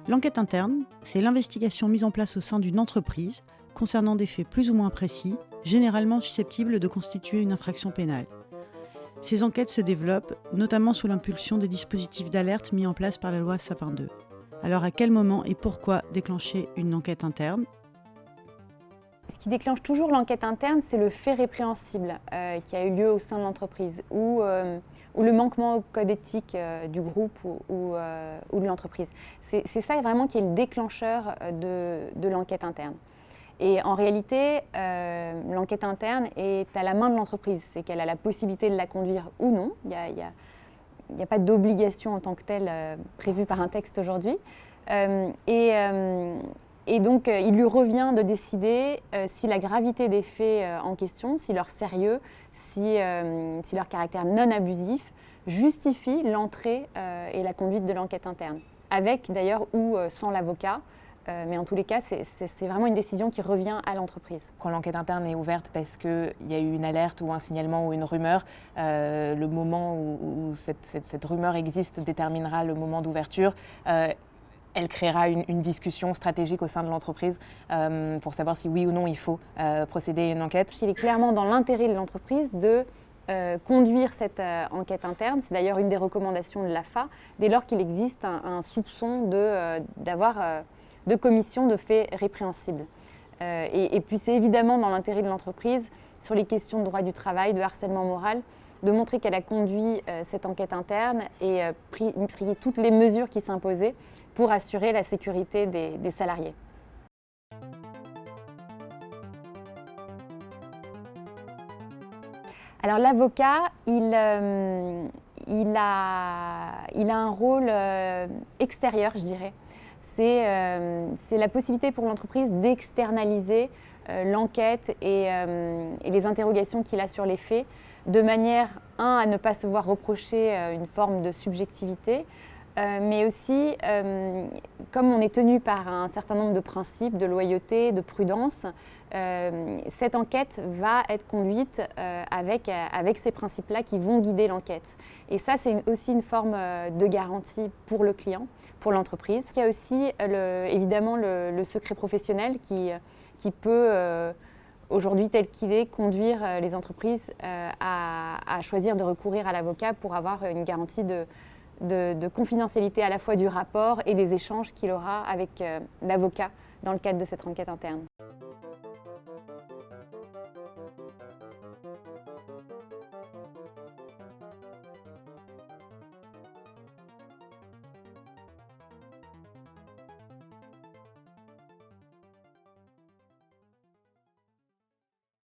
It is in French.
L'enquête interne, c'est l'investigation mise en place au sein d'une entreprise concernant des faits plus ou moins précis, généralement susceptibles de constituer une infraction pénale. Ces enquêtes se développent notamment sous l'impulsion des dispositifs d'alerte mis en place par la loi Sapin 2. Alors à quel moment et pourquoi déclencher une enquête interne ? Ce qui déclenche toujours l'enquête interne, c'est le fait répréhensible qui a eu lieu au sein de l'entreprise ou le manquement au code éthique du groupe ou de l'entreprise. C'est ça vraiment qui est le déclencheur de l'enquête interne. Et en réalité, l'enquête interne est à la main de l'entreprise. C'est qu'elle a la possibilité de la conduire ou non. Il n'y a pas d'obligation en tant que telle prévue par un texte aujourd'hui. Et donc, il lui revient de décider si la gravité des faits en question, si leur sérieux, si leur caractère non abusif justifie l'entrée et la conduite de l'enquête interne, avec d'ailleurs ou sans l'avocat. Mais en tous les cas, c'est vraiment une décision qui revient à l'entreprise. Quand l'enquête interne est ouverte parce qu'il y a eu une alerte ou un signalement ou une rumeur, le moment où cette rumeur existe déterminera le moment d'ouverture. Elle créera une discussion stratégique au sein de l'entreprise pour savoir si oui ou non il faut procéder à une enquête. Il est clairement dans l'intérêt de l'entreprise de conduire cette enquête interne. C'est d'ailleurs une des recommandations de l'AFA, dès lors qu'il existe un soupçon d'avoir de commission de faits répréhensibles. Et puis c'est évidemment dans l'intérêt de l'entreprise, sur les questions de droit du travail, de harcèlement moral, de montrer qu'elle a conduit cette enquête interne et pris toutes les mesures qui s'imposaient pour assurer la sécurité des salariés. Alors l'avocat, il a un rôle extérieur, je dirais. C'est la possibilité pour l'entreprise d'externaliser l'enquête et les interrogations qu'il a sur les faits, de manière, à ne pas se voir reprocher une forme de subjectivité, mais aussi, comme on est tenu par un certain nombre de principes de loyauté, de prudence, cette enquête va être conduite avec ces principes-là qui vont guider l'enquête. Et ça, c'est aussi une forme de garantie pour le client, pour l'entreprise. Il y a aussi évidemment le secret professionnel qui peut, aujourd'hui tel qu'il est, conduire les entreprises à choisir de recourir à l'avocat pour avoir une garantie de confidentialité à la fois du rapport et des échanges qu'il aura avec l'avocat dans le cadre de cette enquête interne.